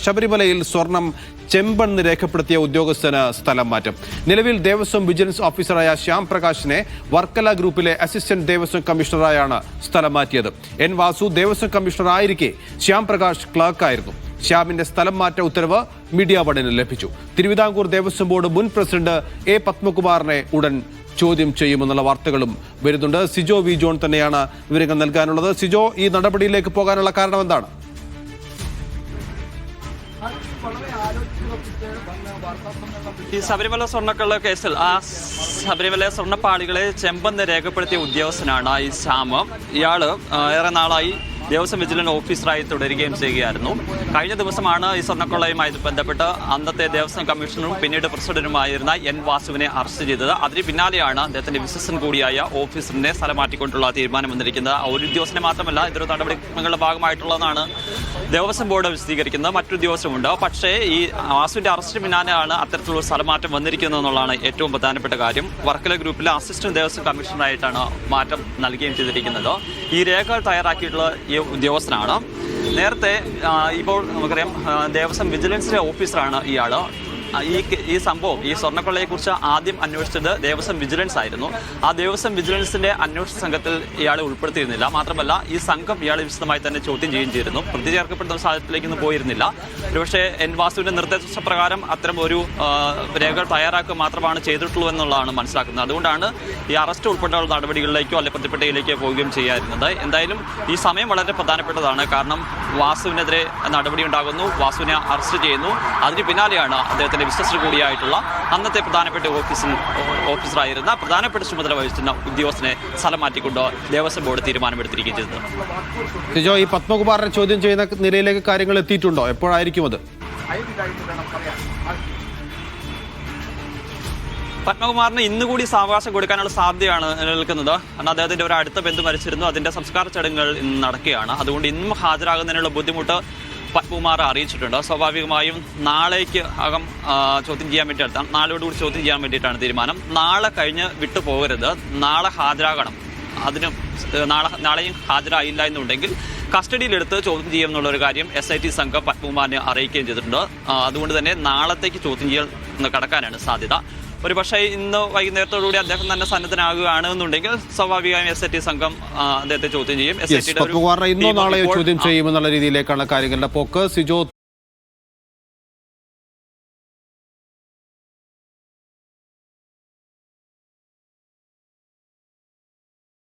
ശബരിമലയിൽ സ്വർണം ചെമ്പെന്ന് രേഖപ്പെടുത്തിയ ഉദ്യോഗസ്ഥന് സ്ഥലം മാറ്റം. നിലവിൽ ദേവസ്വം വിജിലൻസ് ഓഫീസറായ ശ്യാം പ്രകാശിനെ വർക്കല ഗ്രൂപ്പിലെ അസിസ്റ്റന്റ് ദേവസ്വം കമ്മീഷണറായാണ് സ്ഥലം മാറ്റിയത്. എൻ വാസു ദേവസ്വം കമ്മീഷണർ ആയിരിക്കെ ശ്യാം പ്രകാശ് ക്ലർക്കായിരുന്നു. ശ്യാമിന്റെ സ്ഥലം മാറ്റ ഉത്തരവ് മീഡിയ വണിന് ലഭിച്ചു. തിരുവിതാംകൂർ ദേവസ്വം ബോർഡ് മുൻ പ്രസിഡന്റ് എ പത്മകുമാറിനെ ഉടൻ ചോദ്യം ചെയ്യുമെന്നുള്ള വാർത്തകളും വരുന്നുണ്ട്. സിജോ വി ജോൺ തന്നെയാണ് വിവരങ്ങൾ നൽകാനുള്ളത്. സിജോ, ഈ നടപടിയിലേക്ക് പോകാനുള്ള കാരണം എന്താണ്? ഈ ശബരിമല സ്വർണ്ണക്കള്ള കേസിൽ ആ ശബരിമല സ്വർണ്ണപ്പാളികളെ ചെമ്പെന്ന് രേഖപ്പെടുത്തിയ ഉദ്യോഗസ്ഥനാണ് ഈ ശ്യാമ്. ഇയാള് ഏറെ നാളായി ദേവസ്വം വിജിലൻസ് ഓഫീസറായി തുടരുകയും ചെയ്യുകയായിരുന്നു. കഴിഞ്ഞ ദിവസമാണ് ഈ സ്വർണ്ണക്കൊള്ളയുമായി ബന്ധപ്പെട്ട് അന്നത്തെ ദേവസ്വം കമ്മീഷണറും പിന്നീട് പ്രസിഡന്റുമായിരുന്ന എൻ വാസുവിനെ അറസ്റ്റ് ചെയ്തത്. അതിന് പിന്നാലെയാണ് അദ്ദേഹത്തിന്റെ വിശ്വസൻ കൂടിയായ ഓഫീസറിനെ സ്ഥലം മാറ്റിക്കൊണ്ടുള്ള തീരുമാനം വന്നിരിക്കുന്നത്. ഒരു ഉദ്യോഗസ്ഥനെ മാത്രമല്ല, ഇതൊരു നടപടികളുടെ ഭാഗമായിട്ടുള്ളതാണ് ദേവസ്വം ബോർഡ് വിശദീകരിക്കുന്നത്. മറ്റൊരു ഉദ്യോഗസ്ഥരുമുണ്ട്. പക്ഷേ ഈ വാസുവിന്റെ അറസ്റ്റിന് പിന്നാലെയാണ് അത്തരത്തിലുള്ള സ്ഥലമാറ്റം വന്നിരിക്കുന്നത് എന്നുള്ളതാണ് ഏറ്റവും പ്രധാനപ്പെട്ട കാര്യം. വർക്കല ഗ്രൂപ്പിലെ അസിസ്റ്റന്റ് ദേവസ്വം കമ്മീഷണറായിട്ടാണ് മാറ്റം നൽകുകയും ചെയ്തിരിക്കുന്നത്. ഈ രേഖകൾ തയ്യാറാക്കിയിട്ടുള്ള ഉദ്യോഗസ്ഥനാണ്. നേരത്തെ ഇപ്പോൾ നമുക്കറിയാം ദേവസ്വം വിജിലൻസിലെ ഓഫീസറാണ് ഇയാൾ. ഈ സംഭവം, ഈ സ്വർണ്ണക്കൊള്ളയെക്കുറിച്ച് ആദ്യം അന്വേഷിച്ചത് ദേവസ്വം വിജിലൻസ് ആയിരുന്നു. ആ ദേവസ്വം വിജിലൻസിന്റെ അന്വേഷണ സംഘത്തിൽ ഇയാളെ ഉൾപ്പെടുത്തിയിരുന്നില്ല. മാത്രമല്ല ഈ സംഘം ഇയാളെ വിശദമായി തന്നെ ചോദ്യം ചെയ്യുകയും ചെയ്തിരുന്നു. പ്രതി ചേർക്കപ്പെടുന്ന സാഹചര്യത്തിലേക്കൊന്നും പോയിരുന്നില്ല. ഒരുപക്ഷെ എൻ വാസുവിന്റെ നിർദ്ദേശപ്രകാരം അത്തരം ഒരു രേഖകൾ തയ്യാറാക്കുക മാത്രമാണ് ചെയ്തിട്ടുള്ളൂ എന്നുള്ളതാണ് മനസ്സിലാക്കുന്നത്. അതുകൊണ്ടാണ് ഈ അറസ്റ്റ് ഉൾപ്പെടെയുള്ള നടപടികളിലേക്കോ അല്ലെങ്കിൽ പ്രതിപട്ടികയിലേക്കോ പോവുകയും ചെയ്യാറുന്നത്. എന്തായാലും ഈ സമയം വളരെ പ്രധാനപ്പെട്ടതാണ്. കാരണം വാസുവിനെതിരെ നടപടി ഉണ്ടാകുന്നു, വാസുവിനെ അറസ്റ്റ് ചെയ്യുന്നു. അതിന് പിന്നാലെയാണ് അദ്ദേഹത്തിന്റെ വിശ്വസ്തർ കൂടിയായിട്ടുള്ള അന്നത്തെ പ്രധാനപ്പെട്ട ഓഫീസറായിരുന്ന പ്രധാനപ്പെട്ട ചുമതല വഹിച്ചിരുന്ന ഉദ്യോഗസ്ഥനെ സ്ഥലം മാറ്റിക്കൊണ്ട് ദേവസ്വം ബോർഡ് തീരുമാനമെടുത്തിരിക്കുകയും ചെയ്തത്. സിജോ, ഈ പത്മകുമാറിനെ ചോദ്യം ചെയ്യുന്ന നിലയിലേക്ക് കാര്യങ്ങൾ എത്തിയിട്ടുണ്ടോ? എപ്പോഴായിരിക്കും അത്? പത്മകുമാറിന് ഇന്നുകൂടി സാവകാശം കൊടുക്കാനുള്ള സാധ്യതയാണ് നിലനിൽക്കുന്നത്. കാരണം അദ്ദേഹത്തിന്റെ ഒരു അടുത്ത ബന്ധു മരിച്ചിരുന്നു. അതിന്റെ സംസ്കാര ചടങ്ങുകൾ ഇന്ന് നടക്കുകയാണ്. അതുകൊണ്ട് ഇന്നും ഹാജരാകുന്നതിനുള്ള ബുദ്ധിമുട്ട് പത്മകുമാർ അറിയിച്ചിട്ടുണ്ട്. സ്വാഭാവികമായും നാളേക്ക് അകം ചോദ്യം ചെയ്യാൻ വേണ്ടിയിട്ട്, നാളോടുകൂടി ചോദ്യം ചെയ്യാൻ വേണ്ടിയിട്ടാണ് തീരുമാനം. നാളെ കഴിഞ്ഞ് വിട്ടു പോകരുത്, നാളെ ഹാജരാകണം. അതിന് നാളെയും ഹാജരായില്ല എന്നുണ്ടെങ്കിൽ കസ്റ്റഡിയിലെടുത്ത് ചോദ്യം ചെയ്യുമെന്നുള്ളൊരു കാര്യം SIT സംഘം പത്മകുമാറിനെ അറിയിക്കുകയും ചെയ്തിട്ടുണ്ട്. അതുകൊണ്ട് തന്നെ നാളത്തേക്ക് ചോദ്യം ചെയ്യൽ കടക്കാനാണ് സാധ്യത. ഒരു പക്ഷേ ഇന്ന് വൈകുന്നേരത്തോടുകൂടി അദ്ദേഹം തന്നെ സന്നദ്ധനാകുകയാണെന്നുണ്ടെങ്കിൽ സ്വാഭാവികമായും SIT സംഘം അദ്ദേഹത്തെ ചോദ്യം ചെയ്യും. പത്മകുമാറിനെ ഇന്നോ നാളെയോ ചോദ്യം ചെയ്യുമെന്നുള്ള രീതിയിലേക്കാണ് കാര്യങ്ങളുടെ പോക്ക്. സിജോ.